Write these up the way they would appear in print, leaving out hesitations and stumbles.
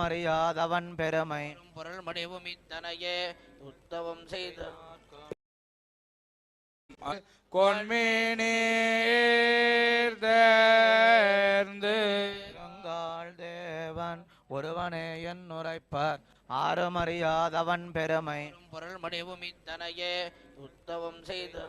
ஆறுமறியாதவன் பெருமை பொருள் மடிவும் இத்தனையே உத்தவம் செய்த கொன்மீனேர்ந்து தேவன் ஒருவனே என் உரைப்பர் ஆறுமறியாதவன் பெருமை பொருள் மடிவும் இத்தனையே உத்தவம் செய்த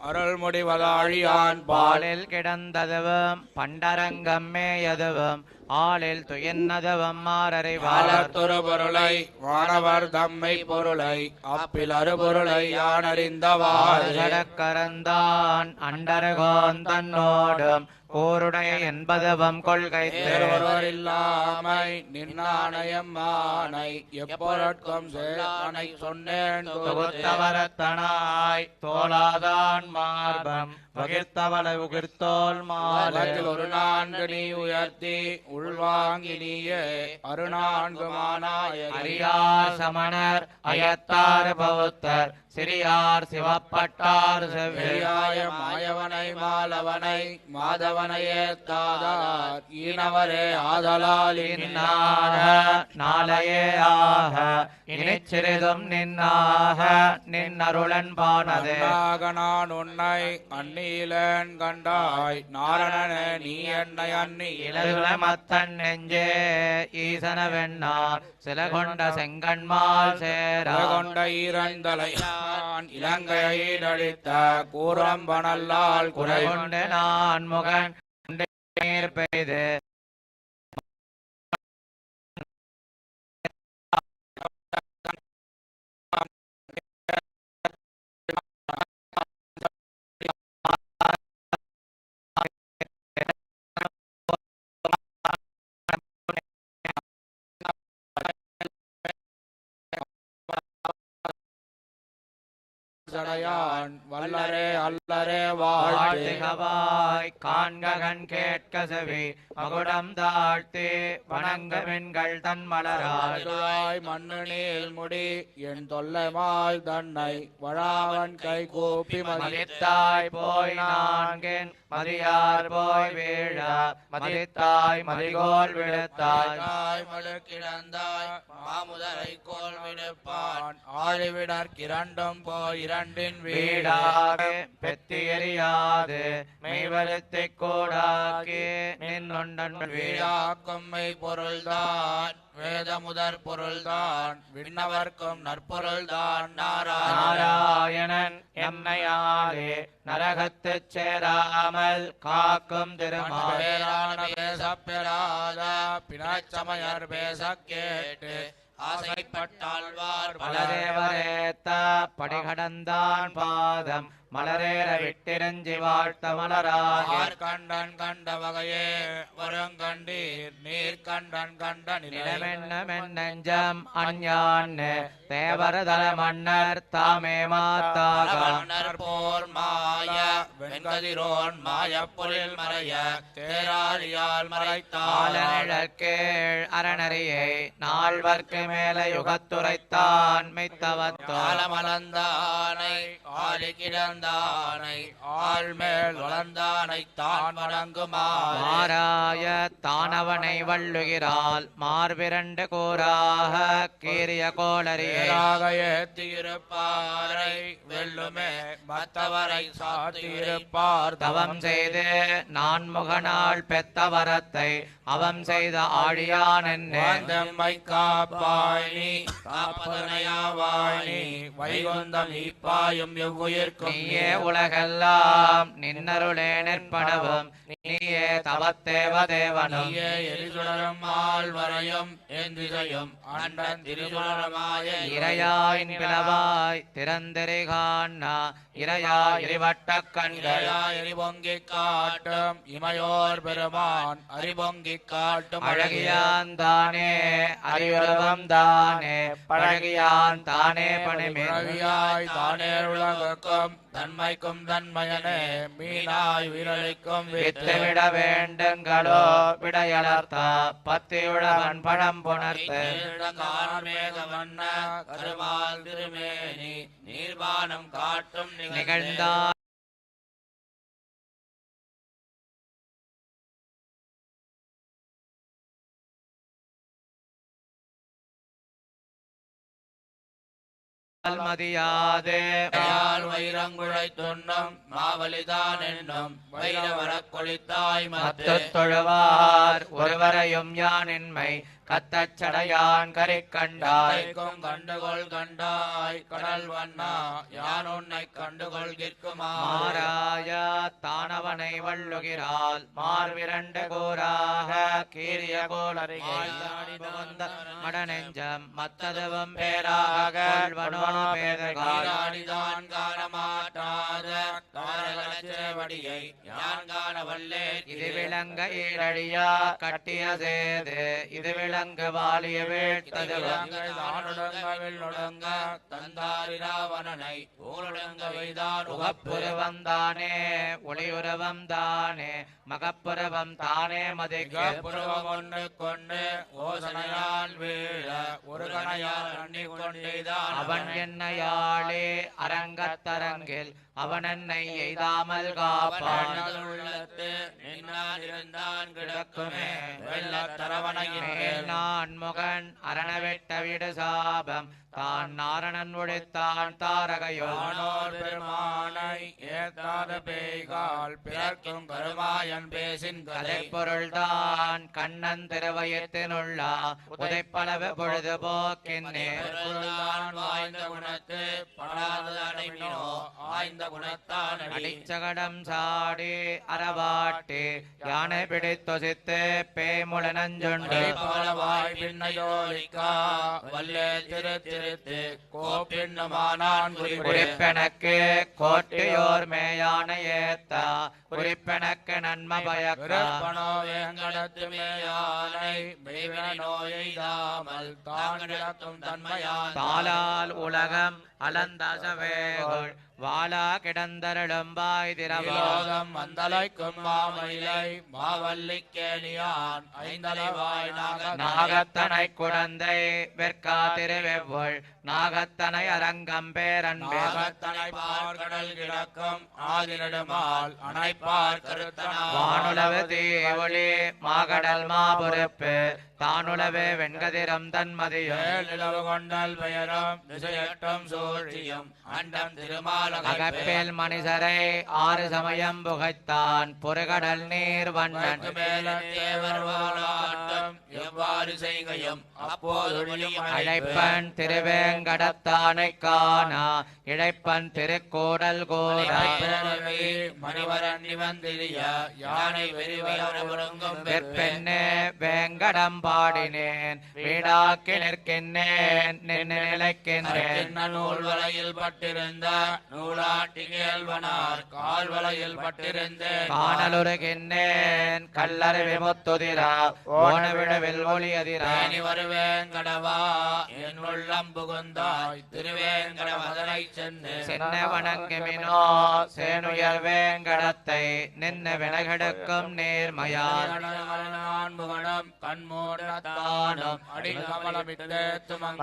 அருள் முடிவதாழியான் பாலில் கிடந்ததுவும் பண்டரங்கம் மேயதுவும் ஆளில் துயர்ந்ததுவும் மாறறிவாளர் வாழத்தொரு பொருளை வானவர் தம்மை பொருளை அப்பில் அறுபொருளை யானறிந்தவாறு கடக்கரந்தான் அண்டரகோன் தன்னோடும் போருடைய என்பதுவம் கொள்கை ஒருவர் இல்லாமை நின்னானயம்மானை எப்பொருட்கும் சேனை சொன்னேன் தொகுத்தவரத்தனாய் தோளாதான் மார்பம் பகிர்த்தவளை உகிர்த்தோல் மாலை ஒரு நான்கு நீ உயர்த்தி உள்வாங்கி நீயே அருநான்குமானாய அரியார் சமணர் அயத்தார் பௌத்தர் சிறியார் சிவப்பட்டார் செவ்வியாய மாயவனை மாலவனை மாதவனை ஏத்தாதார் ஈனவரே ஆதலால் நாளையே ஆக இனிச் சிறிதும் நின்னாக நின்னருளன் பானதே நான் உன்னை அந்நீலன் கண்டாய் நாரணனே நீ என்னை அன்னி இளமத்தன் நெஞ்சே ஈசன வெண்ணார் சில கொண்ட செங்கண்மால் சேர கொண்ட ஈரந்தலை இலங்கையில் அளித்த கூரம்பனல்லால் குறை கொண்டு நான் முகன் நீர் பெய்து வல்லரே அல்லரே வாழ்த்திகவாய் காண்ககன் கேட்க செவி மகுடம் தாழ்த்தி வணங்க பெண்கள் தன் மலராய் மண்ணு நீள் முடி என் தொல்லைமாய் தன்னை வழாவன் கை கூப்பி மதித்தாய் போய் நான்கின் மதியார் போய் வீழ மதித்தாய் மதிகோல் விழுத்தாய் மழு கிடந்தாய் மாமுதரை கோல் விடுப்பான் ஆழிவிடற் இரண்டும் போய் இரண்டின் வீடாக பெத்தி எறியாது மெய்வருத்திக் கூடாக்கி நின்னுண்டன் வீடாக்கொம்மை பொருள்தான் வேத முதற் பொருள்தான் விண்ணவர்க்கும் நற்பொருள்தான் நாராயணன் எம்மையாலே நரகத்துச் சேராமல் காக்கும் திருமாவேரான பேசப்பெறாத பிணச்சமயர் பேச கேட்டு ஆசைப்பட்டாழ்வார் பலரேவரேத்த படிகடந்தான் பாதம் மலரேற விட்டிருஞ்சி வாழ்த்த மலராக கண்டன் கண்ட வகையே வருங்கண்டீர் நீர் கண்டன் கண்ட நிலமென்னமென்னெஞ்சம் அஞ்ஞான் தேவரதல மன்னர் தாமே மாத்தாக போர் மாய வெண்கதிரோன் மாய பொருள் மறைய தேராழியால் மறைத்தாளர் அரணறியை நால்வர்க்கு மேல யுகத்துரைத்தான் மெய்த்தவத்தால் மலர்ந்தானை ஆளி கிடந்தானை ஆள்மேல் வளர்ந்தானை தான் மாறாய தானவனை வள்ளுகிறாள் மார்பிரண்டு கூறாக கீரிய கோளறியாக ஏத்தியிருப்பாரை வெல்லுமே மற்றவரை சாத்தியிருப்பார் தவம் செய்து நான் முகனால் பெத்த வரத்தை அவம் செய்த ஆழியான் என்னை காப்பாய் நீ காப்பதனையாவாய் நீ வைகுந்தம் இப்பாயும் எவ்வுயிர்க்கும் நீயே உலகெல்லாம் நின்னருளே நிற்பனவும் நீயே தவத்தேவ தேவனும் நீயே எரிசுடரும் ஆழ்வரையும் எந்திசையும் அண்டன் திருசுடரமாய இறையாயின் பிளவாய் திறந்தெறிகாண்ணா இறையாய் எரிவட்ட கண்கள் எரிபொங்கி காட்டும் இமையோர் பெருமான் அறிபொங்கி காட்டும் அழகியான் தானே அறிவுலகம் தானே பழகியான் தானே பணிமியாய் தானே உலகுக்கும் தன்மைக்கும் தன்மையனே மீனாய் விரலிக்கும் வித்துவிட வேண்டுங்களோ விடையளர்த்தா பத்தியுழவன் பழம் புணர்த்து கார்மேக வண்ண கருமால் திருமேனி நீர்பானம் காட்டும் நிகழ்ந்தான் மதியாது வைரங்குழை துண்ணும் மாவலிதான் என்னும் வைரவரக் கொளித்தாய் மத்து தொழுவார் ஒருவரையும் யானின்மை கத்தச் சடையான் கரை கண்டாய் கண்டுகொள் கண்டாய் கடல் வண்ணா யான் உன்னை கண்டுகொள் கிற்குமா மாராய தானவனை வள்ளுகிறாள் மார்விரண்டு கூறாக கீரிய கோளருகே மடநெஞ்சம் மத்ததுவும் பேராக கொள்வனோ பேதகான் காணமாட்டாத தாரகச்சேவடியை யான் காண வல்லேன் இது விளங்க ஈரழியா கட்டிய சேது இது விளங்கு வாலிய வீழ்த்தது நுடங்க தந்தாரி ராவணனை ஊரடங்க வைதான் உகப்புருவம் தானே ஒளியுறவம் தானே மகப்புருவம் தானே மதிக்கு புருவம் ஒன்று கொண்டு ஓசனையால் வீழ ஒரு கணையால் அண்ணி கொண்டேதான் அவன் என்னையாளே அரங்கத்தரங்கில் அவன் என்னை எய்தாமல் காப்பான் உள்ளத்து நின்னான் கிடக்குமே வெள்ளத்தரவணையின் மேல் நான் முகன் அரணவெட்ட விடு சாபம் தான் நாரணன் உடைத்தான் தாரகையோனோர் பெருமானை ஏத்தாத பேய்கால் பிறக்கும் கருமாயன் பேசின் கதை பொருள்தான் கண்ணன் திருவயத்தினுள்ளா உதைப்பளவு பொழுதுபோக்கின்னே வாய்ந்த குணத்து படாத அடைமினோ ஆய்ந்த குணத்தான் அடிச்சகடம் சாடி அறவாட்டி யானை பிடித்தொசித்து பேமுள நஞ்சுண்டு வாய் பின்னையோலிக்கா வல்லே திரு கோப்பின்னமானான் குறிப்பெனக்கு கோட்டையோர் மேயான ஏத்தா குறிப்பெனக்கு நன்ம பயக்கணோ வேங்கடத்து மேயானை நோயெய்தாமல் தாங்கடத்தும் தன்மையான் தாளால் உலகம் அலந்தசவேகோள் வாளா கிடந்தருளும் வாய் திரவாகம் மந்தலைக்கும் மாமயிலை மாவல்லிக்கேணியான் ஐந்தலைவாய் நாகத்தனை குழந்தை வெற்கா திருவெவ்வொள் நாகத்தனை அரங்கம் பேரன்பே நாகத்தனை பார்கடல் கிடக்கும் ஆதினடுமால் அணைப்பார் கருத்தனா வானுளவு தீவொளி மாகடல் மாபொறுப்பு தானுளவே வெண்கதிரம் தன்மதியும் நிலவு கொண்டல் பெயரும் திசையட்டும் சூழ்ச்சியும் அண்டம் திருமால் அகப்பேல் மனிதரை ஆறு சமயம் புகைத்தான் பொறுகடல் நீர் வண்ணன் எவ்வாறு செய்கையும் அப்போது அழைப்பன் திருவேங்கடத்தானை காணா இழைப்பன் திருக்கூடல் கூட மணிவரன் நிவந்திரிய யானை வெறிவரும் வெற்பெண்ணே வேங்கடம் பாடினேன் வீடாக்கி நிற்கின்றேன் நின்று நிலைக்கின்றேன் நூல் வலையில் பட்டிருந்த நூலாட்டி கேள்வனார் கால் வலையில் பட்டிருந்தேன் காணலுருகின்றேன் கல்லறு விமுத்துதிரா ஓன விழவில் ஒளியதிரா வருவேங்கடவா என் உள்ளம் புகுந்தாய் திருவேங்கடவதனை சென்று சென்ன வணங்குமினோ சேனுயர் வேங்கடத்தை நின்ன வினகெடுக்கும் நேர்மையால் முகனம் கண்மூடத்தானும் அடிக்கமலமிட்டு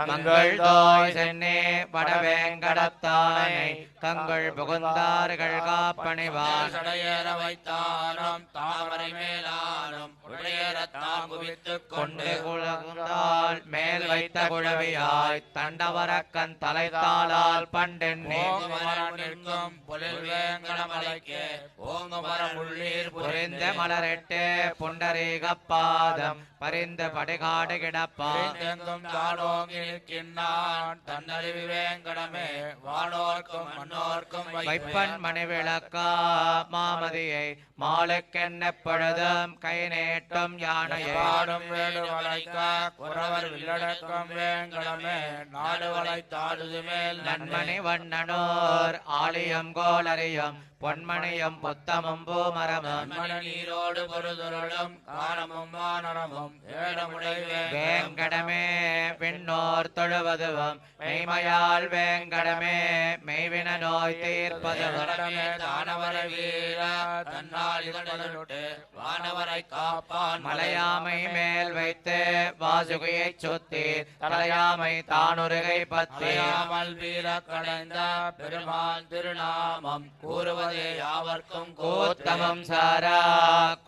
மங்கள் தோய் சென்னே வடவேங்கடத்தானை தங்கள் புகுந்தார்கள் காப்பணிவான் சடையேற வைத்தானும் தாமரை மேலானும் உடையேறத்தான் குவித்துக் கொண்டு குழந்தால் மேல் வைத்த குழவியாய் தண்டவரக்கன் தலைத்தாளால் பண்டெண்ணே நிற்கும் பொழில் வேங்கடமலைக்கு ஓங்கு மரம் உள்ளீர் புரிந்த மலரெட்டு புண்டரீகப்பாதம் பரிந்து படுகாடு கிடப்பான் எங்கும் தானோங்கி நிற்கின்றான் தன்னறிவி வேங்கடமே வானோர்க்கும் மன்னோர்க்கும் வைப்பன் மணி விளக்கா மாமதியை மாலுக்கென்னப்பொழுதும் கை நேட்டும் யானையை பாடும் வேடு வளைக்க குறவர் வில்லடக்கம் வேங்கடமே நாடு வளைத்தாடுது மேல் நன்மணி வண்ணனோர் ஆலியம் கோலறியும் பொன்மணியும் புத்தமும் பூமரமும் நீரோடு பொருதுருளும் காணமும் வானரமும் ஏடமுடை வேங்கடமே விண்ணோர் தொழுவதுவும் மெய்மையால் வேங்கடமே மெய்வின நோய் தீர்ப்பது வருடமே தானவரை வீர தன்னால் இதழுட்டு வானவரை காப்பான் மலையாமை மேல் வைத்து வாசுகியை சுத்தி தலையாமை தானுருகை பத்தி தலையாமல் வீர கடைந்த பெருமான் திருநாமம் கூறுவதே யாவர்க்கும் கூத்தமம் சாரா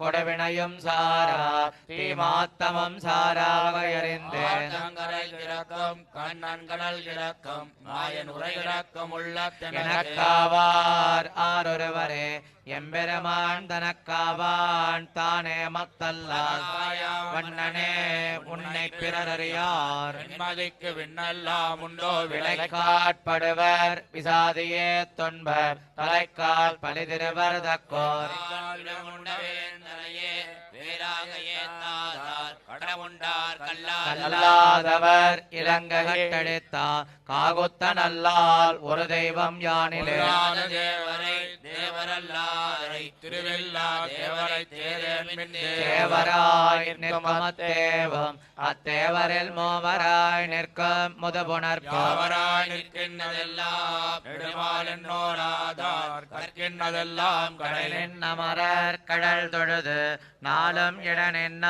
கொடவினையும் சாரா தீமாத்தமம் சாரா வகையறிந்தேன் கரை கிடக்கும் கண்ணன் கடல் கிடக்கும் மாயன் உரை கிடக்கும் உள்ள எனக்காவார் ஆரொருவரே எம்பெருமான் தனக்காவான் தானே மத்தல்லால் வண்ணனே உன்னை பிறரறியார் மதிக்கு விண்ணெல்லாம் உண்டோ விளைக்காட்படுவர் விசாதியே தொன்பர் தலைக்கால் பலிதிருவர் தக்கோர் கல்லாதவர் இளங்கட்டடித்தார் காகுத்த நல்லால் ஒரு தெய்வம் யானிலே தேவரை தேவரல்லாரை திருவெல்லா தேவரை தேவராய் நிற்கும் அத்தேவம் அத்தேவரில் மூவராய் நிற்கும் முதபுணர்பவராய் நிற்கின்றதெல்லாம் நெடுமால் என்னோராதார் கற்கின்றதெல்லாம் கடலின் அமரர் கடல் தொழுது நாளும் இடனின்ன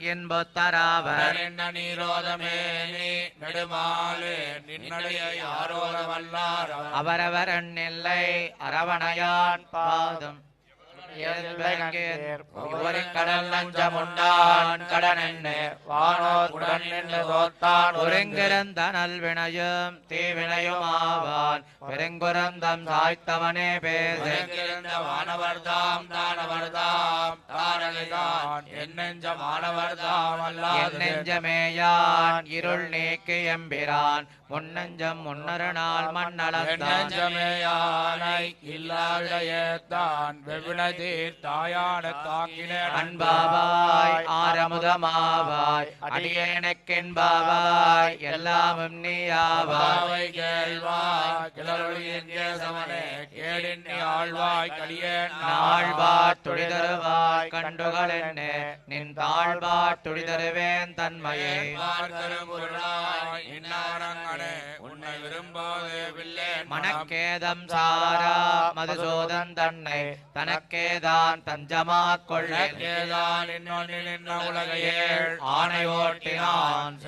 இன்புத்தராவர் என்ன நீரோதமே நீ நெடுமாலே நின்னுடைய யாரோத வல்லார் அவரவர் இல்லை அரவணையான் பாதம் ஒரு கடல் நஞ்சமுண்டான் கடனெண்ணே வானோர் உடன் நின்று தோத்தான் ஒருங்கிருந்த நல்வினையும் தீவினையும் ஆவான் பெருங்குரந்தம் சாய்த்தவனே பேசிருந்த வானவர்தாம் தானவர்தாம் தாரகைதான் என் நெஞ்ச மாணவர்தாம் என் நெஞ்சமேயான் இருள் நீக்கி எம்பிரான் முன்னஞ்சம் முன்னொரு நாள் மண்ணளந்தேயானை இல்லாதையேத்தான் வெவ்வினை தீர்த்தாயான தாங்கினே அன்பாவாய் ஆரமுதமாவாய் அடியேனக்கென்பாவாய் எல்லாமும் நீயாவாய் கேள்வாய் கிளறொழியின் கேசவனே கேடின் ஆழ்வாய் கடியே நாள்பாட் துடிதருவாய் கண்டுகள் என்னே நின் தாழ்பாட் துடிதருவேன் தன்மையை உன்னை விரும்பாதே வில்லேன் மனக்கேதம் சாரா மதுசூதன் தன்னை தனக்கேதான் தஞ்சமாக் கொள்ளேதான் நின்ன உலகையேள் ஆணை ஓட்டினான்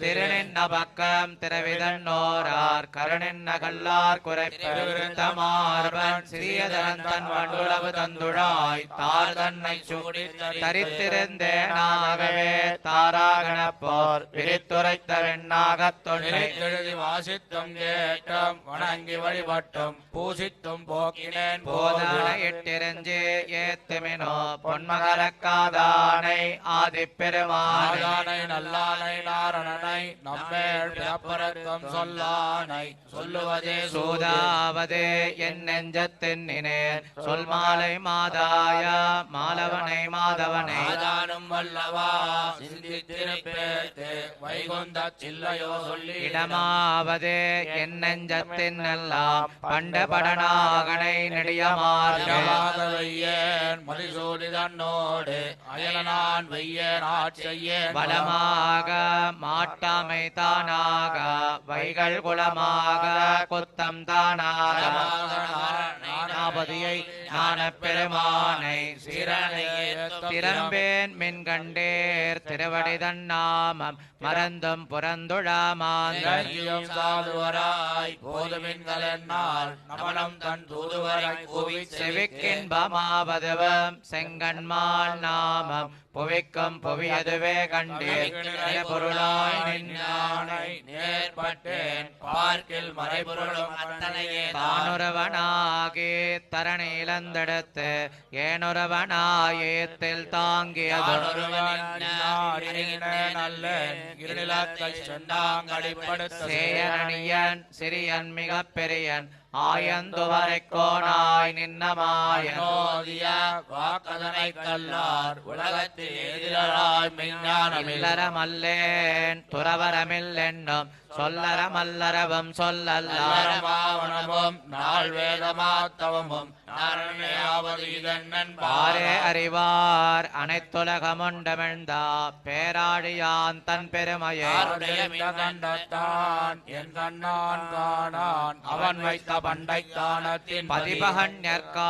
திருநின்ன பக்கம் திரவிதன்னோரார் கருணின்ன கல்லார் குறைப்பெருத்தமார்பன் சிறியதன் தன் வண்டுளவு தந்துழாய் தார் தன்னை சூடி தரித்திருந்தேனாகவே தாராகணப்போர் விரித்துரைத்த வெண்ணாகத் தொன்னை எழுதி வாசித்தும் கேட்டும் வணங்கி வழிபட்டும் பூசித்தும் போக்கினேன் போதான இட்டிருஞ்சி ஏத்துமினோ பொன்மகரக்காதானை ஆதிப்பெருமானை நல்லானை நாரணனை நம்மேல் பிறப்பரக்கம் சொல்லானை சொல்லுவதே சூதாவதே என் நெஞ்சத்தின்னினேன் சொல் மாலை மாதாய மாலவனை மாதவனை மாதானும் வல்லவா சிந்தித்திருப்பேத்து வைகுந்த சில்லையோ சொல்லி இடமாவதே என் நெஞ்சத்தின் எல்லாம் பண்டபடனாகனை நெடியமார்க வையேன் மதிசூடி தன்னோடு அயலனான் வையேன் ஆட்செய்யேன் பலமாக மாட்டாமை தானாக வைகள் குலமாக குத்தம் தானாக நாபதியை ஞான பெருமானை திறம்பேன் மின் கண்டேர் திருவடிதன் நாமம் மறந்தும் புறந்துழாமாந்தம் சாதுவராய் போதுமின்கள் நமனம் தன் தூதுவரை கூவி செவிக்கின்பமாவதுவம் செங்கண்மால் நாமம் புவிக்கும் புவியதுவே கண்டேன் பொருளாய் நின்றானை நேர்பட்டேன் பார்க்கில் மறைபொருளும் அத்தனையே தானுறவனாகி தரணியிலந்தெடுத்து ஏனுறவனாயத்தில் தாங்கியது சேயனியன் சிறியன் மிக பெரியன் ஆயந்துவரை கோனாய் நின்னமாயோதிய வாக்கதனை கல்லார் உலகத்தில் எதிராய் மெஞ்ஞானம் இல்லறமல்லேன் துறவரமில்லென்னும் சொல்லறமல்லறவும் சொல்லல்லாரமாவனமும் நாள் வேதமாத்தவமும் நாரணையாவது இதென்னன் பாரே அறிவார் அனைத்துலகமுண்டமிழ்ந்தா பேராழியான் தன் பெருமையை கண்டத்தான் என் கண்ணான் காணான் அவன் வைத்த பண்டைத்தானத்தின் பதிபகன்யற்காத்தாது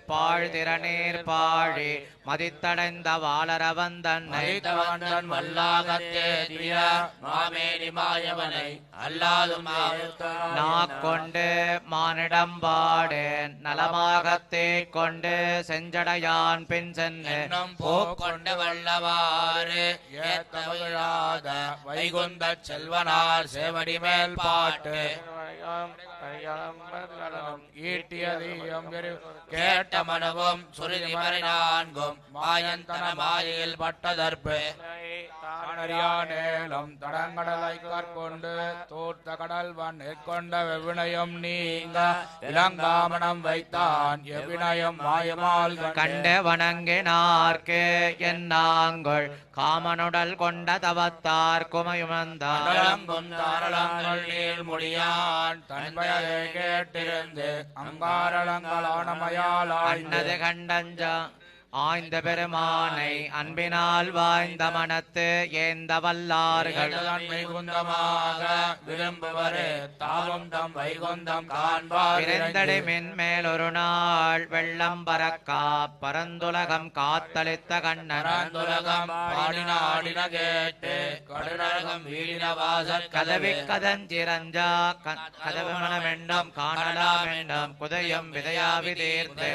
பாழ்திறநீர் பாழி மதித்தடைந்த வாளரவன் தன்னை வந்தன் வல்லாகத்தேதிய மாமேனி மாயவனை அல்லாதும் நாக்கொண்டு மானிடம்பாடு நலமாகத்தே கொண்டு செஞ்சடையான் பின் சென்று போக்கொண்டு வல்லவாறு ஏத்தவிழாத வைகுந்த செல்வனார் சேவடி மேல் பாட்டு ஈட்டியதையும் கேட்ட மனவும் சுருதி மறை நான்கும் மாயந்தன மாயில் பட்டதற்பு நேலம் தடங்கடலை கற்கொண்டு தூர்த்த கடல்வன் கொண்ட வெவ்வினயம் நீங்க இளங்காமணம் வைத்தான் எவ்வினயம் மாயமால் கண்டு வணங்கினார்க்கு என்னாங்கள் காமனுடல் கொண்ட தவத்தார் குமையுமந்தான் நீர் முடியான் தன்பயதை கேட்டிருந்து அங்காரளங்களானமையால் அன்னது கண்டஞ்சா ஆய்ந்த பெருமானை அன்பினால் வாய்ந்த மனத்து ஏந்த வல்லார்கள் வைகுந்தமாக விரும்புவரே தாவும் தம் வைகுந்தம் காண்பார் பிறந்தடி மின்மேல் ஒரு நாள் வெள்ளம் பறக்கா பரந்துலகம் காத்தளித்த கண்ணன் ஆடின கேட்டு கடுநரகம் வீடின வாசல் கதவி கதஞ்சிரஞ்சா கதவு மனமெண்டும் காணலாம் என்றும் குதையும் விதையாவி தீர்த்து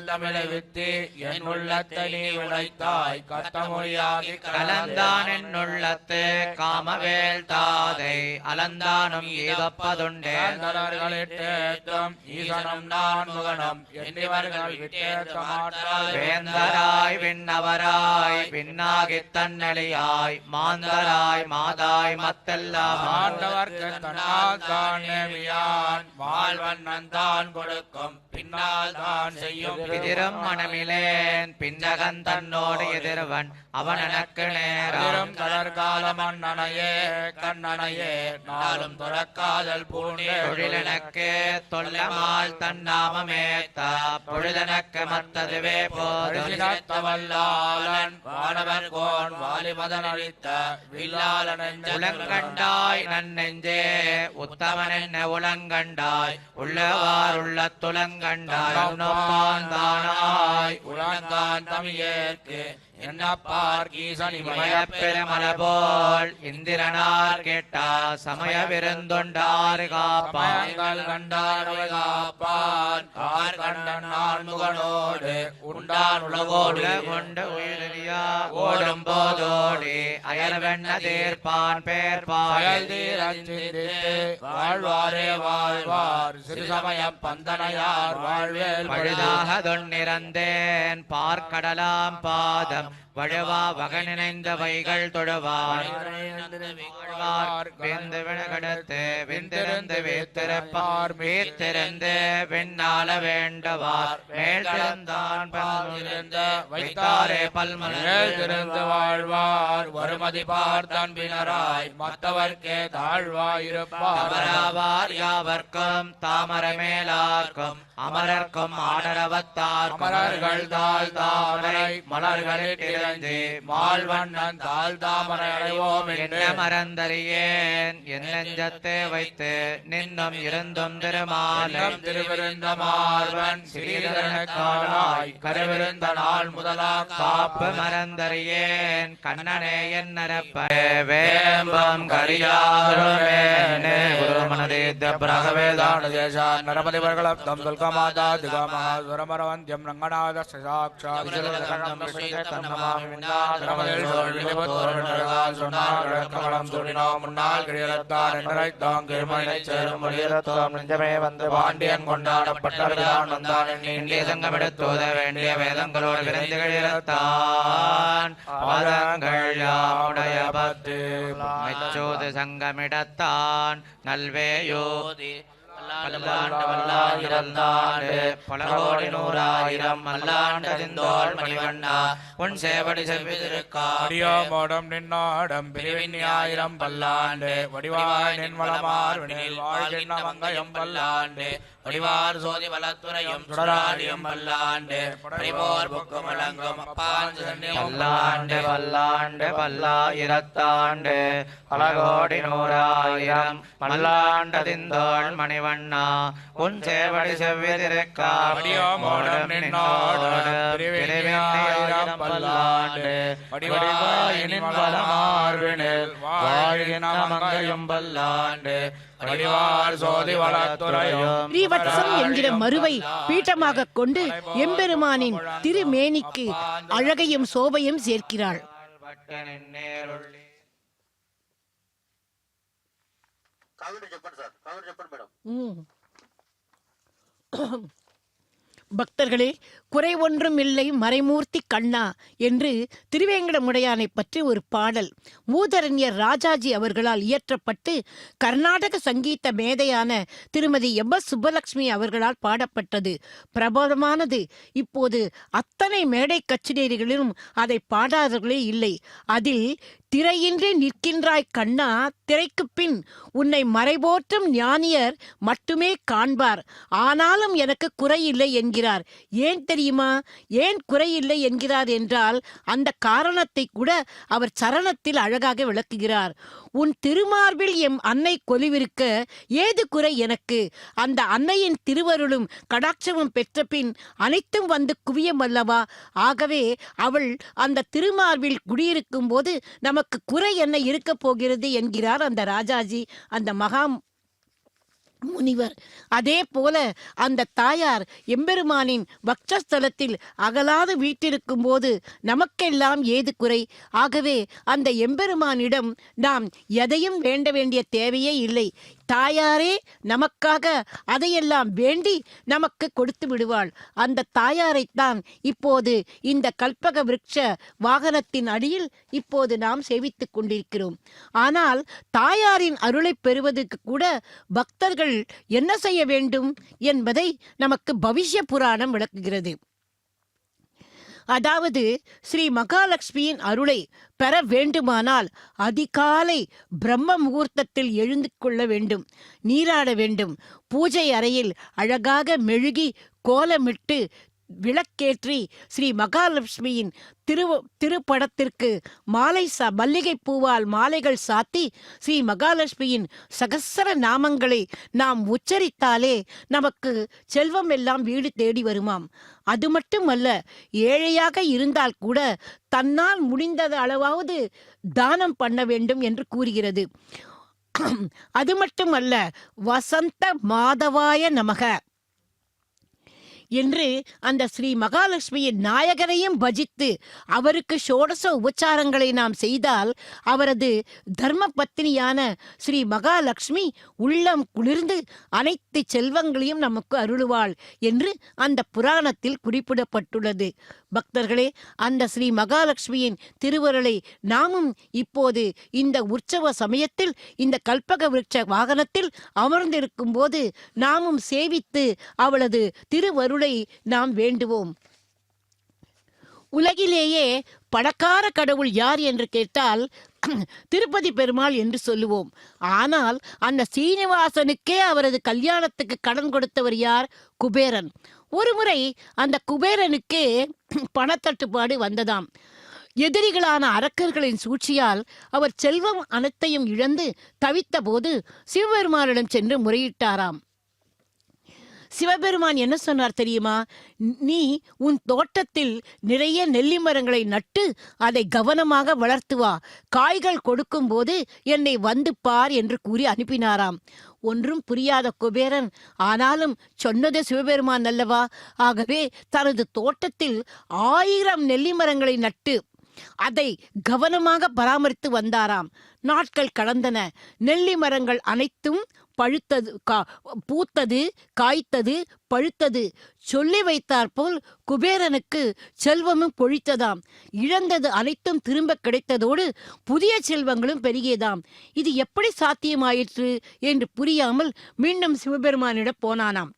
தமிழை வித்தி என் உள்ளத்தை நீ உழைத்தாய் கத்தமொழியாகி கலந்தான் என்னுள்ளத்து காமவேல் தாதை அலந்தானும் ஈதப்பதுண்டேம் ஈசனம் நான் முகனம் என்னிவர்கள் விட்டேற்ற மாட்டார் வேந்தராய் விண்ணவராய் விண்ணாகித் தன்னெளியாய் மாந்தராய் மாதாய் மத்தெல்லாம் ஆண்டவர்க்கு தன்னால் தான் நேமியான் வாழ்வண்ணன் தான் கொடுக்கும் பின்னால் தான் செய்யும் எதிரும் மனமிலேன் பின்னகன் தன்னோடு எதிர்வன் அவன் எனக்கு நேரம் கடற்கால மன்னனையே கண்ணனையே நாளும் துறக்காதல் பூண்டே தொழிலெனக்கு தொல்லமால் தன்னாமமேத்த பொழுதெனக்கு மத்ததுவே போதுவல்லாளன் வானவர் கோன் வாலிமதன் அளித்த வில்லாளன் உலங்கண்டாய் நன்னெஞ்சே உத்தமன் என்ன உலங்கண்டாய் உள்ளவார் உள்ள துலங்கண்டாய் தானாய் உலங்கான் தமிழேற்கு என்னப்பார் கீசனி பெருமலபோல் இந்திரனார் கேட்டா சமய விருந்தொண்டாறு காப்பாங்கள் கண்டாரவை காப்பான் கார் கண்டன் நான் முகனோடு உண்டான் உலகோடு கொண்டு உயிரியா ஓடும் போதோடி அயல் வெண்ண தீர்ப்பான் பேர்பாயல் வாழ்வாரே வாழ்வார் சிறு சமயம் பந்தனையார் வாழ்வேல் பழுதாக தொன்னிறந்தேன் பார்க்கடலாம் பாதம் வழுவா வகனிணைந்த வைகள் தொழுவார் வெந்து வினகடத்து வெந்திருந்து வேத்திருப்பார் வேத்திருந்து வெண்ணால வேண்டவார் மேல் திறந்தான் வைத்தாரே பல்மேல் திறந்து வாழ்வார் வருமதி பார்த்தான் பினராய் மற்றவர்க்கே தாழ்வாயிருப்பார் யாவர்க்கும் தாமர மேலார்க்கும் அமரர்க்கும் ஆடரவத்தார் அமரர்கள் தாழ் தாமரை மலர்களில் இருந்து மால்வண்ணன் தாழ் தாமரை அடைவோம் என்ன மறந்தறியேன் என் நெஞ்சத்தை வைத்து நின்னும் இருந்தும் திருமாலம் திருவிருந்த மார்வன் சிறீதரனுக்கானாய் கருவிருந்த நாள் முதலா காப்பு மறந்தறியேன் கண்ணனே என் நரப்ப வேம்பம் கரியாருமே குருமனதீத்த பிரகவேதான தேசா நரமதிவர்களம் தம் துல்கமாதா திகமஹாஸ்வரமரவந்தியம் ரங்கநாத சாட்சாத் கமலம் துணினோம் முன்னால் கிரியலத்தான் என்றைத்தாம் கிருமனை சேரும் முடியலத்தோம் நெஞ்சமே வந்து பாண்டியன் கொண்டாடப்பட்டவர்தான் வந்தான் இந்திய சங்கமெடுத்தோத வேண்டிய வேதங்களோடு விரைந்து கிழித்தான் பாதங்கள் யாமுடைய பத்து மெச்சோது சங்கமிடத்தான் நல்வேயோதி பல்லாண்டு வல்லாயிரந்தாண்டு பலகோடி நூறாயிரம் மல்லாண்டதிந்தோள் மணிவண்ணா உன் சேவடி செவ்விதிருக்காடியோமோடம் நின்னாடம் பிரிவின் ஆயிரம் பல்லாண்டு வடிவாய் நின்மலமார் வினில் வாழ்கின்ற மங்கையம் பல்லாண்டு வடிவார் சோதி வளத்துறையும் சுடராடியும் பல்லாண்டு பரிபோர் புக்கும் வழங்கும் அப்பாஞ்சு பல்லாண்டு பல்லாண்டு பல்லாயிரத்தாண்டு பலகோடி நூறாயிரம் பல்லாண்டு திந்தோள் மணிவண்ணா உன் சேவடி செவ்விதிருக்காடியோமோடும் நின்னோடு திருவிழியாயிரம் பல்லாண்டு வடிவாயினின் வளமார்வினில் வாழ்கின மங்கையும் பல்லாண்டு ஸ்ரீவத்சம் என்கிற மருவை பீட்டமாக கொண்டு எம்பெருமானின் திருமேனிக்கு அழகையும் சோபையும் சேர்க்கிறாள். பக்தர்களே, குறை ஒன்றும் இல்லை மறைமூர்த்தி கண்ணா என்று திருவேங்கடமுடையானை பற்றி ஒரு பாடல் மூதரண்யர் ராஜாஜி அவர்களால் இயற்றப்பட்டு கர்நாடக சங்கீத மேதையான திருமதி எம்.எஸ். சுப்பலட்சுமி அவர்களால் பாடப்பட்டது. பிரபலமானது. இப்போது அத்தனை மேடை கச்சேரிகளிலும் அதை பாடாதவர்களே இல்லை. அதில் திரையின்றி நிற்கின்றாய் கண்ணா, திரைக்கு பின் உன்னை மறைபோற்றும் ஞானியர் மட்டுமே காண்பார், ஆனாலும் எனக்கு குறையில்லை என்கிறார். ஏன் தெரியுமா? ஏன் குறையில்லை என்கிறார் என்றால் அந்த காரணத்தை கூட அவர் சரணத்தில் அழகாக விளக்குகிறார். உன் திருமார்பில் எம் அன்னை கொலுவிருக்க ஏது குறை எனக்கு? அந்த அன்னையின் திருவருளும் கடாட்சமும் பெற்ற பின் அனைத்தும் வந்து குவியம் அல்லவா? ஆகவே அவள் அந்த திருமார்பில் குடியிருக்கும் போது நமக்கு குறை என்ன இருக்க போகிறது என்கிறார் அந்த ராஜாஜி, அந்த மகா முனிவர். அதே போல அந்த தாயார் எம்பெருமானின் வக்ஷஸ்தலத்தில் அகலாது வீட்டிருக்கும் போது நமக்கெல்லாம் ஏது குறை? ஆகவே அந்த எம்பெருமானிடம் நாம் எதையும் வேண்ட வேண்டிய தேவையே இல்லை. தாயாரே நமக்காக அதையெல்லாம் வேண்டி நமக்கு கொடுத்து விடுவாள். அந்த தாயாரைத்தான் இப்போது இந்த கல்பக விருட்ச வாகனத்தின் அடியில் இப்போது நாம் சேவித்துக் கொண்டிருக்கிறோம். ஆனால் தாயாரின் அருளை பெறுவதற்கு கூட பக்தர்கள் என்ன செய்ய வேண்டும் என்பதை நமக்கு பவிஷ்ய புராணம் விளக்குகிறது. அதாவது ஸ்ரீ மகாலட்சுமியின் அருளை பெற வேண்டுமானால் அதிகாலை பிரம்ம முகூர்த்தத்தில் எழுந்து கொள்ள வேண்டும், நீராட வேண்டும், பூஜை அறையில் அழகாக மெழுகி கோலமிட்டு விளக்கேற்றி ஸ்ரீ மகாலட்சுமியின் திருப்படத்திற்கு மல்லிகை பூவால் மாலைகள் சாத்தி ஸ்ரீ மகாலட்சுமியின் சகஸ்ர நாமங்களை நாம் உச்சரித்தாலே நமக்கு செல்வம் எல்லாம் வீடு தேடி வருமாம். அது மட்டுமல்ல, ஏழையாக இருந்தால் கூட தன்னால் முடிந்த அளவாவது தானம் பண்ண வேண்டும் என்று கூறுகிறது. அது மட்டுமல்ல, வசந்த மாதவாய நமக என்று அந்த ஸ்ரீ மகாலட்சுமியின் நாயகரையும் பஜித்து அவருக்கு ஷோடச உபச்சாரங்களை நாம் செய்தால் அவரது தர்ம பத்தினியான ஸ்ரீ மகாலட்சுமி உள்ளம் குளிர்ந்து அனைத்து செல்வங்களையும் நமக்கு அருளுவாள் என்று அந்த புராணத்தில் குறிப்பிடப்பட்டுள்ளது. பக்தர்களே, அந்த ஸ்ரீ மகாலட்சுமியின் திருவருளை நாமும் இப்போது இந்த உற்சவ சமயத்தில் இந்த கல்பக விருட்ச வாகனத்தில் அமர்ந்திருக்கும் போது நாமும் சேவித்து அவளது திருவருளை நாம் வேண்டுவோம். உலகிலேயே பணக்கார கடவுள் யார் என்று கேட்டால் திருப்பதி பெருமாள் என்று சொல்லுவோம். ஆனால் அந்த சீனிவாசனுக்கே அவரது கல்யாணத்துக்கு கடன் கொடுத்தவர் யார்? குபேரன். ஒருமுறை அந்த குபேரனுக்கு பணத்தட்டுப்பாடு வந்ததாம். எதிரிகளான அரக்கர்களின் சூழ்ச்சியால் அவர் செல்வம் அனைத்தையும் இழந்து தவித்த போது சிவபெருமானிடம் சென்று முறையிட்டாராம். சிவபெருமான் என்ன சொன்னார் தெரியுமா? நீ உன் தோட்டத்தில் நிறைய நெல்லி மரங்களை நட்டு அதை கவனமாக வளர்த்து வா, காய்கள் கொடுக்கும் போது என்னை வந்து பார் என்று கூறி அனுப்பினாராம். ஒன்றும் புரியாத குபேரன் ஆனாலும் சொன்னது சிவபெருமான் அல்லவா? ஆகவே தனது தோட்டத்தில் 1000 நெல்லி மரங்களை நட்டு அதை கவனமாக பராமரித்து வந்தாராம். நாட்கள் கடந்தன. நெல்லி மரங்கள் அனைத்தும் பழுத்தது, பூத்தது, காய்த்தது, பழுத்தது. சொல்லி வைத்தாற்போல் குபேரனுக்கு செல்வமும் பொழித்ததாம். இழந்தது அனைத்தும் திரும்ப கிடைத்ததோடு புதிய செல்வங்களும் பெருகியதாம். இது எப்படி சாத்தியமாயிற்று என்று புரியாமல் மீண்டும் சிவபெருமானிடம் போனானாம்.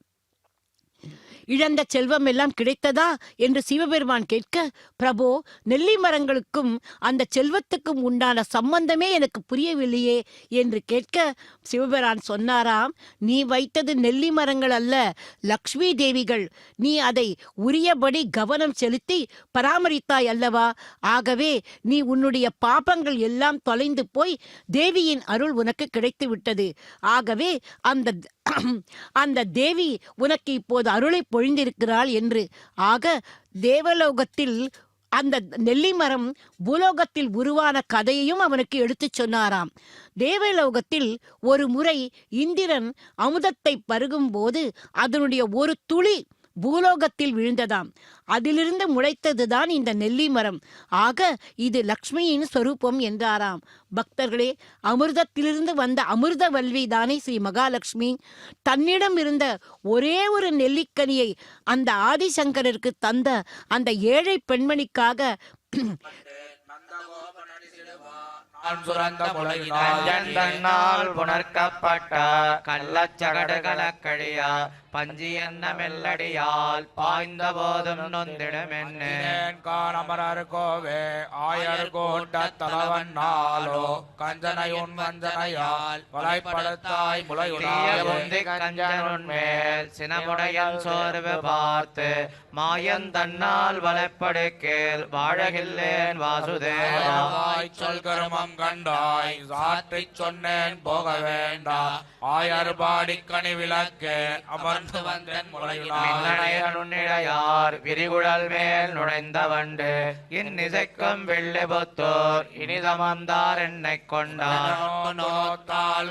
இழந்த செல்வம் எல்லாம் கிடைத்ததா என்று சிவபெருமான் கேட்க, பிரபு, நெல்லி மரங்களுக்கும் அந்த செல்வத்துக்கும் உண்டான சம்பந்தமே எனக்கு புரியவில்லையே என்று கேட்க, சிவபெருமான் சொன்னாராம், நீ வைத்தது நெல்லி மரங்கள் அல்ல, லக்ஷ்மி தேவிகள். நீ அதை உரியபடி கவனம் செலுத்தி பராமரித்தாய் அல்லவா? ஆகவே நீ உன்னுடைய பாபங்கள் எல்லாம் தொலைந்து போய் தேவியின் அருள் உனக்கு கிடைத்து விட்டது. ஆகவே அந்த தேவி உனக்கு இப்போது அருளை பொழிந்திருக்கிறாள் என்று. ஆக தேவலோகத்தில் அந்த நெல்லி மரம் பூலோகத்தில் உருவான கதையையும் அவனுக்கு எடுத்துச் சொன்னாராம். தேவலோகத்தில் ஒரு முறை இந்திரன் அமுதத்தை பருகும்போது அதனுடைய ஒரு துளி பூலோகத்தில் விழுந்ததாம். அதிலிருந்து முளைத்ததுதான் இந்த நெல்லி மரம். ஆக இது லக்ஷ்மியின் சொரூபம் என்றாராம். பக்தர்களே, அமிர்தத்திலிருந்து வந்த அமிர்த வல்வி தானே ஸ்ரீ மகாலட்சுமி. தன்னிடம் இருந்த ஒரே ஒரு நெல்லிக்கனியை அந்த ஆதிசங்கருக்கு தந்த அந்த ஏழை பெண்மணிக்காக தன்னால் புணர்க்கப்பட்ட கள்ளச்சகடுகள கழியா பஞ்சி என்ன மெல்லடியால் பாய்ந்த போதும் நொந்திடுமென்னேன் காணமரர் கோவே ஆயர் கோட்ட தலவன் நாளோ கஞ்சனையுன் வஞ்சனையால் வலைப்படுத்தாய் முளையுடைய கஞ்சனுன் மேல் சினமுடையன் சோர்வு பார்த்து மாயன் தன்னால் வலைப்படுக்கேல் வாழகில்லேன் வாசுதேவாய் சொல் கருமம் கண்டாய் சாற்றிச் சொன்னேன் போக வேண்டா ஆயர் பாடிக்கனி விளக்கே அமர்ந்து வந்தேன் முளையுடையார் விரிகுழல் மேல் நுழைந்த வண்டு இன்னிசைக்கும் வெள்ளி புத்தோர் இனிதமர்ந்தார் என்னை கொண்டார்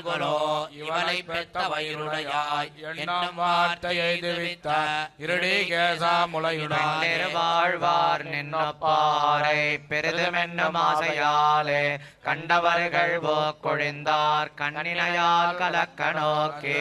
கொலோ இவளை பெற்ற வயிறுடையாய் என்னும் வார்த்தையை தெரிவித்த இருடி கேசா முளையுடைய வாழ்வார் நின்னப்பாறை பெரிதுமென்னும் ஆசையாலே கண்டவர்கள் போக்கொழிந்தார் கண்ணினையால் கலக்க நோக்கி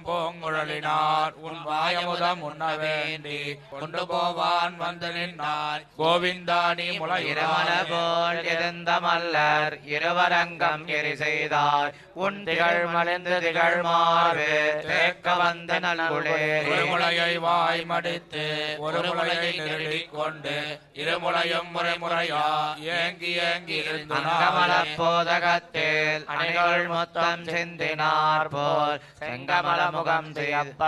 பூங்குழலினார் உன் வாயமுதம் உண்ண வேண்டி கொண்டு போவான் வந்து நின்றார் கோவிந்தானி முளையிரமல போல் எதிர்ந்த மல்லர் இருவரங்கம் எரி செய்தார் உன் திகழ் மலிந்து திகழ் மாறு தேக்க வந்த நல்குளேரி முளையை வாய் மடித்து ஒரு முளையை நெருடிக் கொண்டு இருமுளையும் முறைமுறையா ஏங்கி ஏங்கி அங்கமல போதகத்தில் அணிகள் மொத்தம் சிந்தினார் போல் செங்கமல முகம் செய்யப்ப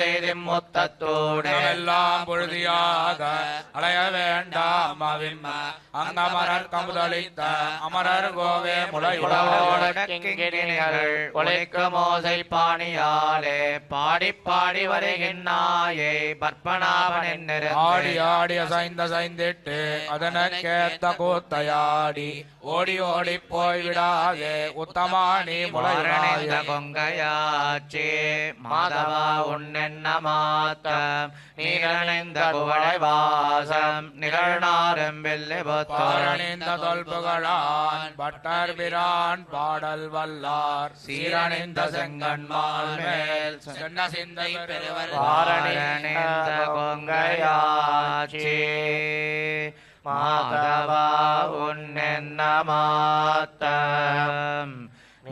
செய்தி மொத்தத்தோடு எல்லாம் பொழுதியாக அலைய வேண்டாம் அவின் அங்கமரர் கமுதளித்த அமரர் கோவே முளையுடக்கிங்கிணிகள் ஒலிக்கும் ஓசை பாணியாலே பாடி பாடி வருகின்னாயே பற்பனாபன் ஆடி ஆடி அசைந்த சைந்திட்டு அதனக்கேத்த கூத்தையாடி ஓடி ஓடி போய்விடாதே உத்தமானி முளைந்த கொங்கையாச்சி மாதவா உன்னென்ன மாத்தம் நீரணிந்த குவளை வாசம் நிகழ்நாரும் வெள்ளி பாரணிந்த தொல்புகழான் பட்டர் பிரான் பாடல் வல்லார் சீரணிந்த செங்கன்மால் மேல் சென்ன சிந்தை பெருவர் பாரணிந்த கொங்கையாச்சி மாதவா உன்னென்ன மாத்தம்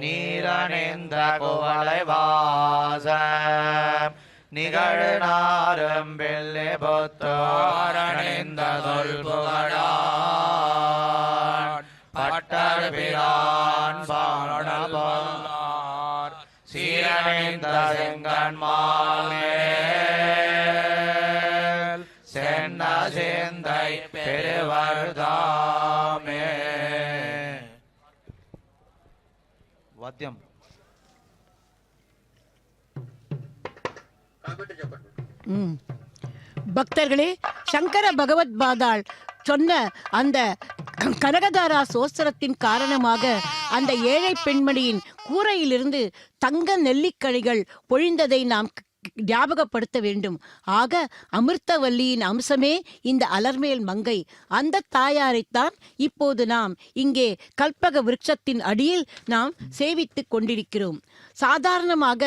நீரணிந்த குவளை வாசம் நிகழ்நாரும் வெள்ளி புத்தோரணிந்த தொல்புகழான் பட்டர் பிரான் பாடல் வல்லார் சீரணிந்த செங்கன்மால் மேல் சென்ன சிந்தை பெருவர்தாமே. வாத்தியம் பக்தர்களே, சங்கர பகவத் பாதாள் சொன்ன அந்த கனகதாரா சோஸ்திரத்தின் காரணமாக அந்த ஏழை பெண்மணியின் கூரையிலிருந்து தங்க நெல்லிக்கனிகள் பொழிந்ததை நாம் ஞாபகப்படுத்த வேண்டும். ஆக அமிர்தவல்லியின் அம்சமே இந்த அலர்மேல் மங்கை. அந்த தாயாரைத்தான் இப்போது நாம் இங்கே கல்பக விருட்சத்தின் அடியில் நாம் சேவித்துக் கொண்டிருக்கிறோம். சாதாரணமாக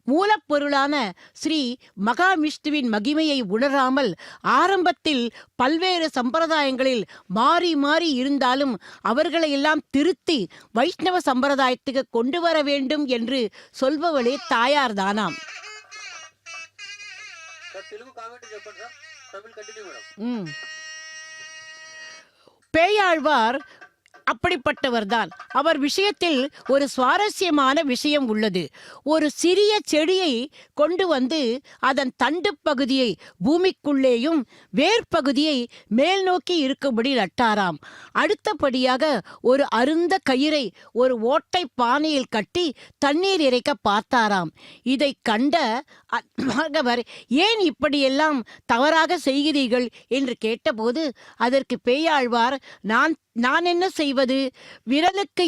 மூலப்பொருளான ஸ்ரீ மகாவிஷ்ணுவின் மகிமையை உணராமல் ஆரம்பத்தில் பல்வேறு சம்பிரதாயங்களில் மாறி மாறி இருந்தாலும் அவர்களையெல்லாம் திருத்தி வைஷ்ணவ சம்பிரதாயத்துக்கு கொண்டு வர வேண்டும் என்று சொல்பவளே தாயார் தானாம். பேயாழ்வார் அப்படிப்பட்டவர்தான். அவர் விஷயத்தில் ஒரு சுவாரஸ்யமான விஷயம் உள்ளது. ஒரு சிறிய செடியை கொண்டு வந்து அதன் தண்டு பகுதியை பூமிக்குள்ளேயும் வேர் பகுதியை மேல் நோக்கி இருக்கும்படி நட்டாராம். அடுத்தபடியாக ஒரு அருந்த கயிறை ஒரு ஓட்டை பானையில் கட்டி தண்ணீர் இறைக்க பார்த்தாராம். இதை கண்ட அவர், ஏன் இப்படியெல்லாம் தவறாக செய்கிறீர்கள் என்று கேட்டபோது அதற்கு பேயாழ்வார், நான் என்ன செய்வது? விழலுக்கு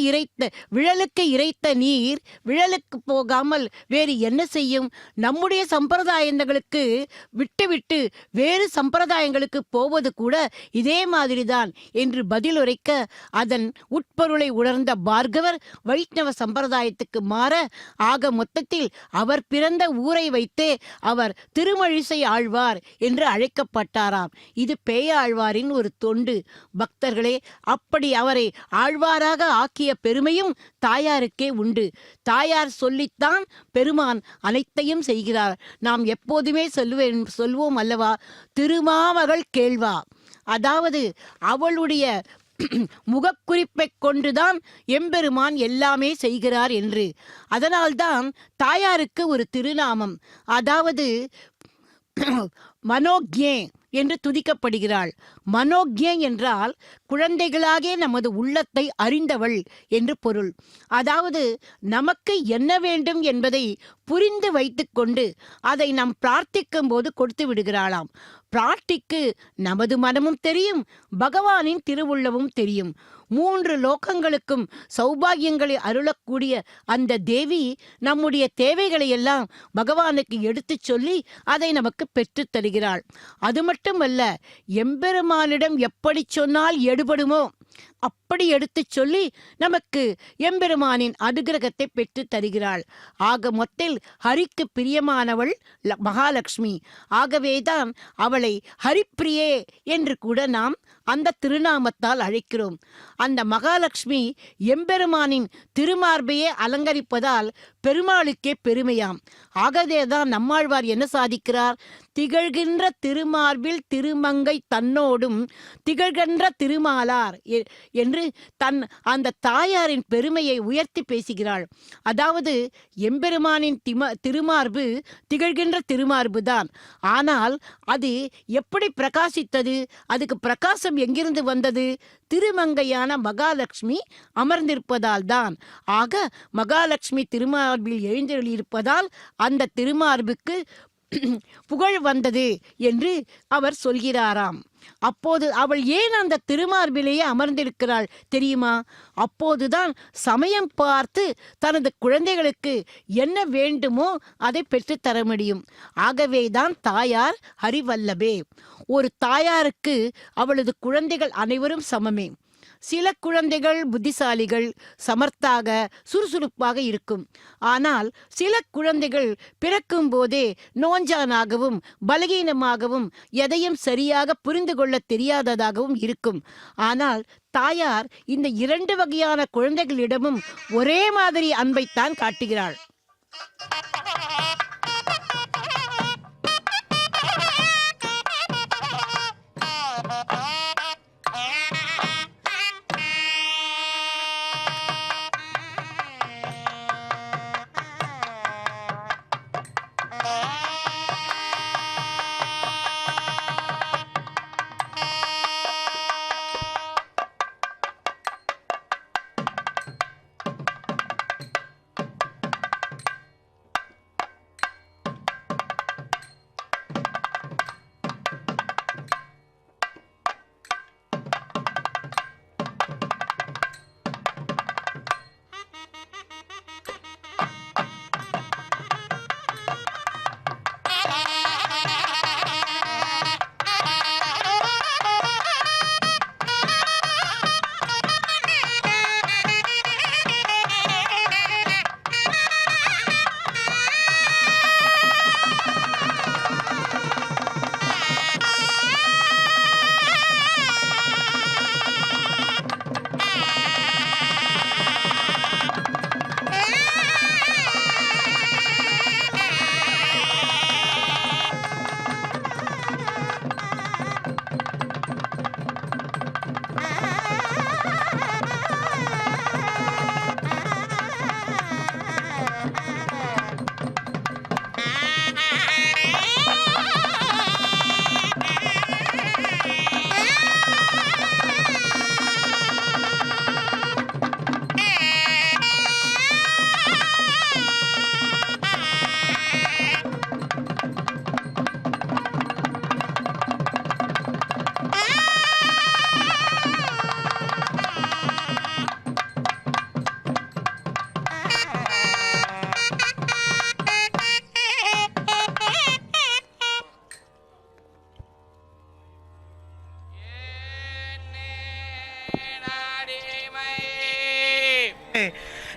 இறைத்த நீர் விழலுக்கு போகாமல் வேறு என்ன செய்யும்? நம்முடைய சம்பிரதாயங்களுக்கு விட்டுவிட்டு வேறு சம்பிரதாயங்களுக்கு போவது கூட இதே மாதிரிதான் என்று பதிலுரைக்க, அதன் உட்பொருளை உணர்ந்த பார்கவர் வைஷ்ணவ சம்பிரதாயத்துக்கு மாற, ஆக மொத்தத்தில் அவர் பிறந்த ஊரை வைத்தே அவர் திருமழிசை ஆழ்வார் என்று அழைக்கப்பட்டாராம். இது பேயாழ்வாரின் ஒரு தொண்டு. பக்தர்களே, அப்படி அவரை ஆழ்வாராக ஆக்கிய பெருமையும் தாயாருக்கே உண்டு. தாயார் சொல்லித்தான் பெருமான் அனைத்தையும் செய்கிறார். நாம் எப்போதுமே சொல்வோம் அல்லவா, திருமாமகள் கேள்வா. அதாவது அவளுடைய முகக்குறிப்பை கொண்டுதான் எம்பெருமான் எல்லாமே செய்கிறார் என்று. அதனால்தான் தாயாருக்கு ஒரு திருநாமம், அதாவது மனோக்ஞே என்று துதிக்கப்படுகிறாள். மனோக்ஞே என்றால் குழந்தைகளாகிய நமது உள்ளத்தை அறிந்தவள் என்று பொருள். அதாவது நமக்கு என்ன வேண்டும் என்பதை புரிந்து வைத்துக்கொண்டு அதை நாம் பிரார்த்திக்கும் போது கொடுத்து விடுகிறாளாம். பிரார்த்திக்கு நமது மனமும் தெரியும், பகவானின் திருவுள்ளமும் தெரியும். 3 லோகங்களுக்கும் சௌபாகியங்களை அருளக்கூடிய அந்த தேவி நம்முடைய தேவைகளை எல்லாம் பகவானுக்கு எடுத்துச் சொல்லி அதை நமக்கு பெற்றுத் தருகிறாள். அது மட்டுமல்ல, எம்பெருமானிடம் எப்படி சொன்னால் எடுபடுமோ அப்படி எடுத்துச் சொல்லி நமக்கு எம்பெருமானின் அனுகிரகத்தை பெற்று தருகிறாள். ஆக மொத்தத்தில் ஹரிக்கு பிரியமானவள் மகாலட்சுமி. ஆகவேதான் அவளை ஹரிப்பிரியே என்று கூட நாம் அந்த திருநாமத்தால் அழைக்கிறோம். அந்த மகாலட்சுமி எம்பெருமானின் திருமார்பையே அலங்கரிப்பதால் பெருமாளுக்கே பெருமையாம். ஆகவேதான் நம்மாழ்வார் என்ன சாதிக்கிறார்? திகழ்கின்ற திருமார்பில் திருமங்கை தன்னோடும் திகழ்கின்ற திருமாலார் என்று அந்த தாயாரின் பெருமையை உயர்த்தி பேசுகிறாள். அதாவது எம்பெருமானின் திருமார்பு திகழ்கின்ற திருமார்பு தான். ஆனால் அது எப்படி பிரகாசித்தது? அதுக்கு பிரகாசம் எங்கிருந்து வந்தது? திருமங்கையான மகாலட்சுமி அமர்ந்திருப்பதால் தான். ஆக மகாலட்சுமி திருமார்பில் எழுந்தருளியிருப்பதால் அந்த திருமார்புக்கு புகழ் வந்தது என்று அவர் சொல்கிறாராம். அப்போது அவள் ஏன் அந்த திருமார்பிலேயே அமர்ந்திருக்கிறாள் தெரியுமா? அப்போதுதான் சமயம் பார்த்து தனது குழந்தைகளுக்கு என்ன வேண்டுமோ அதை பெற்றுத்தர முடியும். ஆகவேதான் தாயார் ஹரிவல்லபே. ஒரு தாயாருக்கு அவளது குழந்தைகள் அனைவரும் சமமே. சில குழந்தைகள் புத்திசாலிகள், சமர்த்தாக, சுறுசுறுப்பாக இருக்கும். ஆனால் சில குழந்தைகள் பிறக்கும் போதே நோஞ்சானாகவும் பலகீனமாகவும் எதையும் சரியாக புரிந்து கொள்ள தெரியாததாகவும் இருக்கும். ஆனால் தாயார் இந்த 2 வகையான குழந்தைகளிடமும் ஒரே மாதிரி அன்பைத்தான் காட்டுகிறாள்.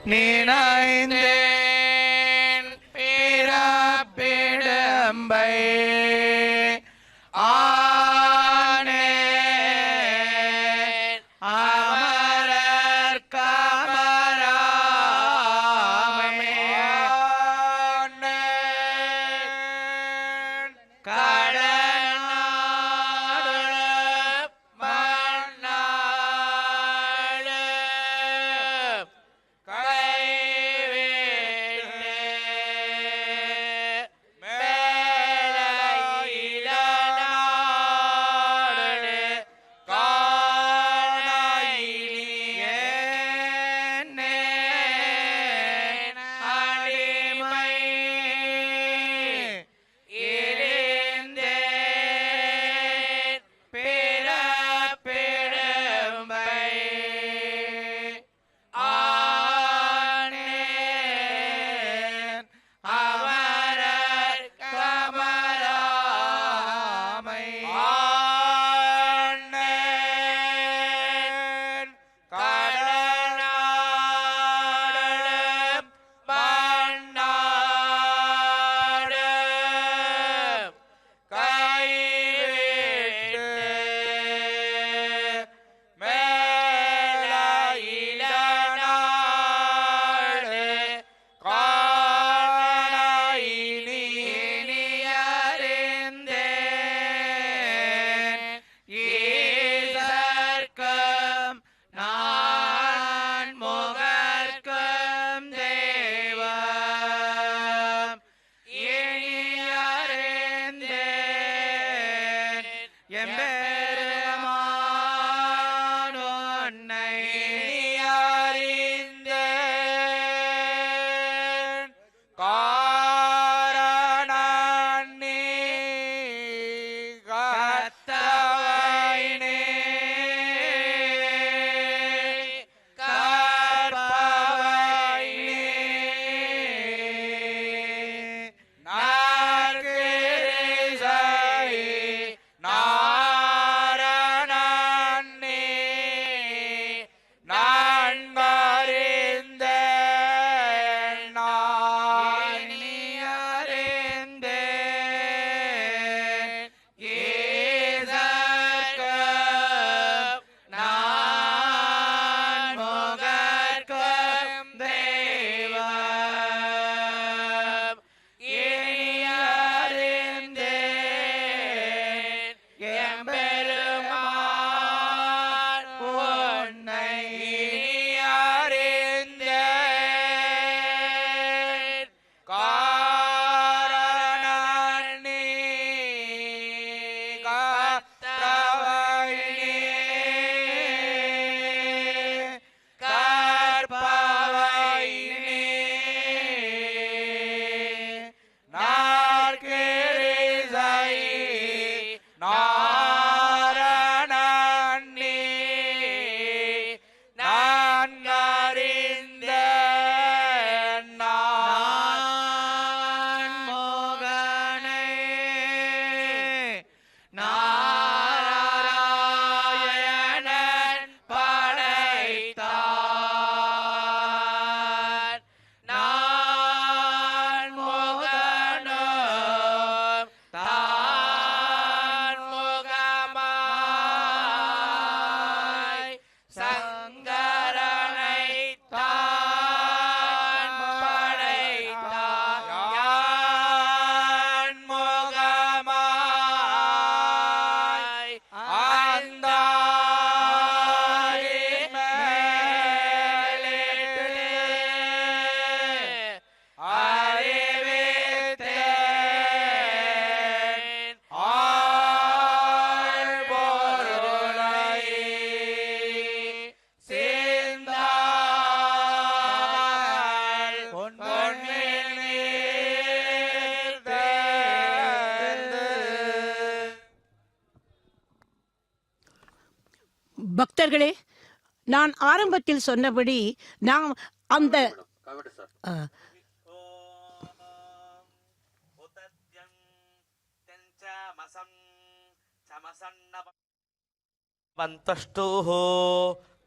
நினைந்தேன் பிறப்பிடம்பை ஆனேன் அமரர் கமராமே கடனாடு மண்ணாடு கைவிட்டு மேலையிடனாடு காணாயிலியே அடிமை இருந்தேன் பிறப்பிடம்பை ஆனேன் அமரர் கமராமை ஆனேன் கடனாடு மண்ணாடு கைவிட்டு மேலையிடனாடு காணாயிலியறிந்தேன் ஈசர்க்கம் நான் முகர்க்கம் தெய்வம் இனியறிந்தேன் எம்பெருமான் உன்னை இனியறிந்தேன் காரணன் நீ கத்தவைனே கற்பவைனே நாற்கிரிசை நாரணன் நீ நன்கறிந்தேன் நான் இனியறிந்தேன் ஈசர்க்கம் நான் முகர்க்கம் தெய்வம் இனியறிந்தேன் எம்பெருமான் உன்னை இனியறிந்தேன் காரணன் நீ கத்தவைனே கற்பவைனே நாற்கிரிசை நாரணன் நீ நன்கறிந்தேன் நான் மோகனை நாராயணன் படைத்தான் நான் முகனும் தான் முகமாய் சங்கரனை தான் படைத்தான் யான் முகமாய் அந்த அறிவித்தேன் ஆழ்பொருளை சேர்ந்தால் பொன்னில் நீர் தேர்ந்து பக்தர்களே, நான் ஆரம்பத்தில் சொன்னபடி நாம் அந்த ஆ, वन्तष्टुः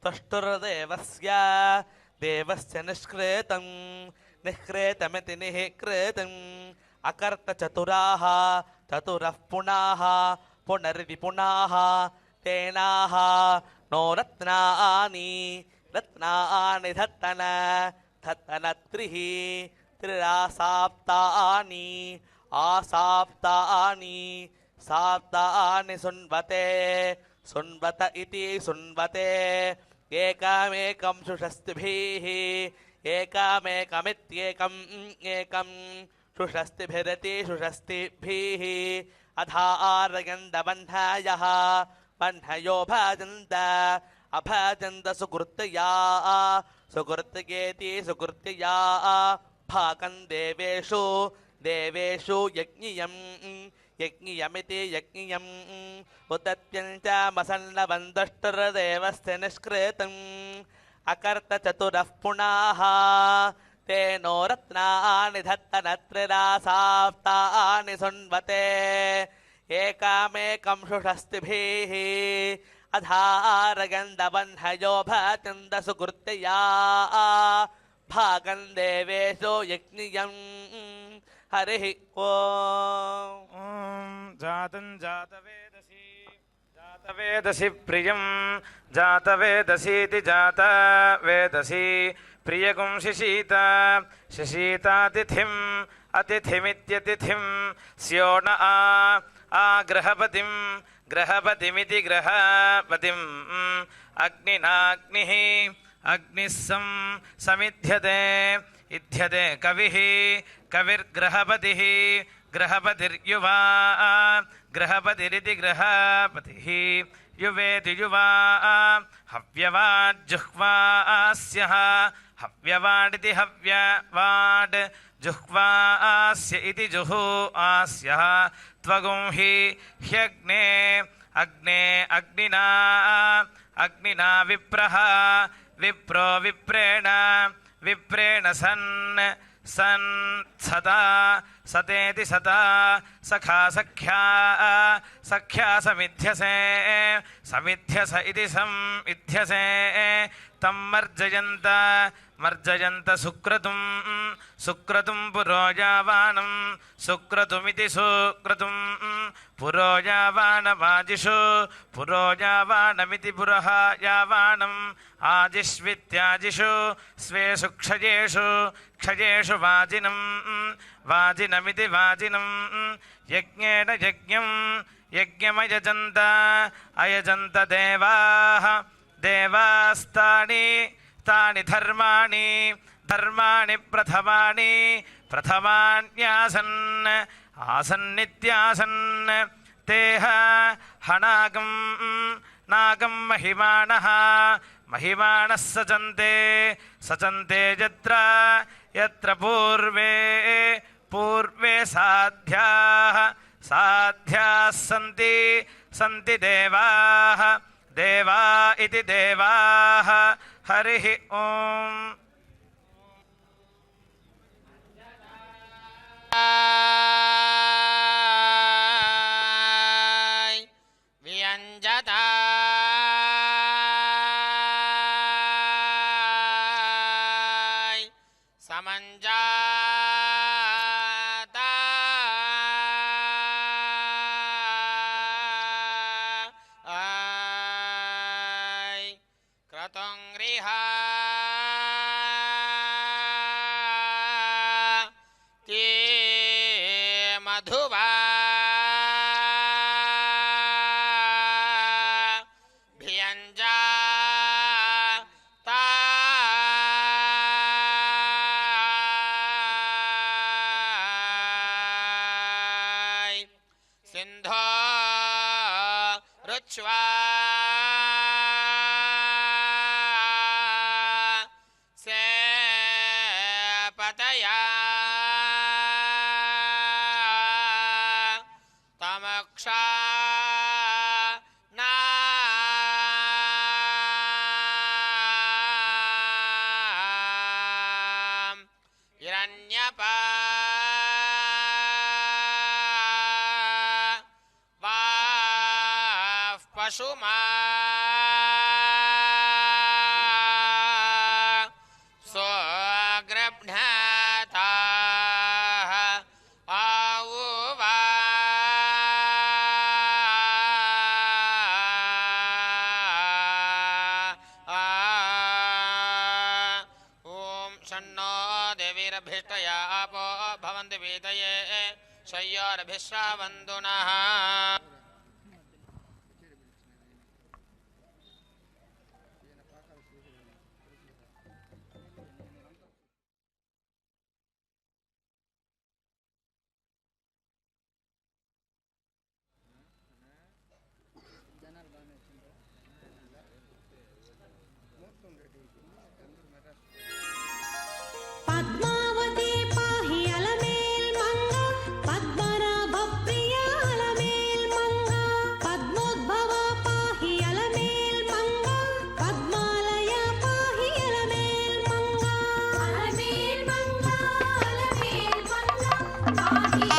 तष्टुर्देवस्य देवस्य निष्कृतं निष्कृतमिति निःकृतम् अकर्त चतुराः चतुरः पुनाः पुनरिति पुनाः तेनाः नो रत्नानि रत्नानि धत्तन धत्तन त्रिः त्रिरासाप्तानि आसाप्तानि साप्तानि सुन्वते सुन्वत इति सुन्वते एकमेकं सुषस्तिभिः एकमेकमित्येकम् एकं सुषस्तिभिरति सुषस्तिभिः अधारयन्दबन्धयः बन्धयो भजन्त अभजन्त सुकृत्या सुकृत्येति सुकृत्या भागं देवेषु देवेषु यज्ञियम् यज्ञियमिति यज्ञियम् उदत्यञ्च मसन्नबन्धुष्टुर्देवस्य निष्कृतम् अकर्त चतुरः पुनाः तेनो रत्नानि धत्तन त्रिरासाप्तानि सुन्वते एकमेकं सुषस्तिभिः अधारगन्धबन्धयो भजन्त सुकृत्या भागं देवेषु यज्ञियम् हरिः ओम जातं जातवेदसी प्रियं जातवेदसीति जातवेदसी प्रियगुं शिशीता शिशीतातिथिम् अतिथिमित्यतिथिं स्यो न आग्रहपतिं ग्रहपतिमिति ग्रहपतिम् अग्निनाग्निः अग्निः समिध्यते इध्यते कविः कविर्ग्रहपतिः ग्रहपतिर्युवा ग्रहपतिरिति ग्रहपतिः युवेति युवा हव्यवाज्जुह्वास्यः हव्यवाडिति हव्यवाड् जुह्वास्य इति जुहुआस्यः त्वगुं हि ह्यग्ने अग्ने अग्निना अग्निना विप्रः विप्रो विप्रेण विप्रेण सन् सता सतेति सता सखा सख्या सख्या समिध्यसे समिध्यस इति समिध्यसे तं मर्जयन्त मर्जयन्त सुक्रतुं सुक्रतुं पुरोजावानं सुक्रतुमिति सुक्रतुं पुरोजावानमाजिषु पुरोजावानमिति पुरः यावानम् आजिष्वित्याजिषु स्वेषु क्षयेषु क्षयेषु वाजिनं वाजिनमिति वाजिनं यज्ञेन यज्ञं यज्ञमयजन्त अयजन्त देवाः देवास्तानि तानि धर्माणि धर्माणि प्रथमानि प्रथमान्यासन् आसन्नित्यासन् तेह हनागं नागं महिमानः महिमानः सचन्ते सचन्ते यत्र यत्र पूर्वे पूर्वे साध्याः साध्याः सन्ति सन्ति देवाः देवा इति देवाः हरिः ओम् व्यञ्जता समञ्जाता क्रतुङ्गृहा ते मधुवा भियञ्जा ता सिन्धो रुच्वा से पतया तमक्षा ना हिरण्यपा वाः पशुमा देवीरभिष्टया आपो भवन्ति वीतये शय्योरभिश्रावन्तु नः పద్మావతి పాహి అలమేల్ మంగ పద్మనాభ ప్రియ అలమేల్ మంగ పద్మోద్భవ పాహి అలమేల్ మంగ పద్మాలయ పాహి అలమేల్ మంగ అలమేల్ మంగ అలమేల్ మంగ పాహి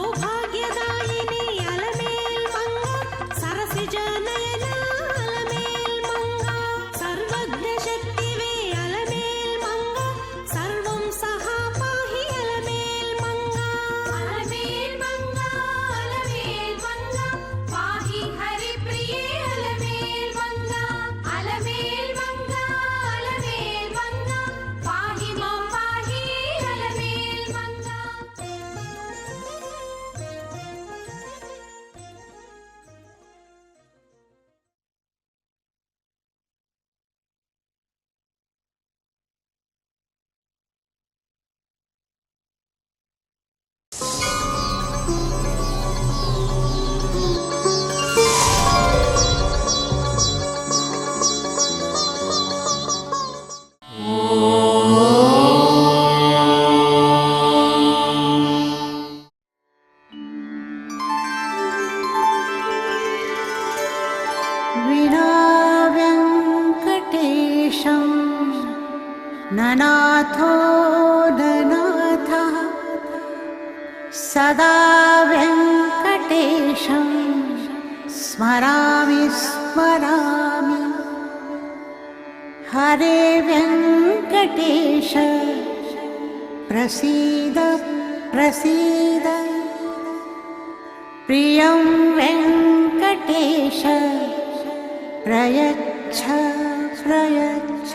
సౌభాగ్యదాయిని అలమేల్ మంగ సరసిజనయన అలమేల్ మంగ సర్వజ్ఞ శక్తివే అలమేల్ మంగ సర్వం సహా పాహి అలమేల్ మంగ అలమేల్ మంగ అలమేల్ మంగ పాహి హరి ప్రియే అలమేల్ మంగ అలమేల్ మంగ అలమేల్ మంగ పాహి మాం పాహి అలమేల్ మంగ विना वेङ्कटेशं ननाथो ननाथः सदा वेङ्कटेशं स्मरामि स्मरामि हरे वेङ्कटेश प्रसीद प्रसीद प्रियं वेङ्कटेश प्रयच्छ प्रयच्छ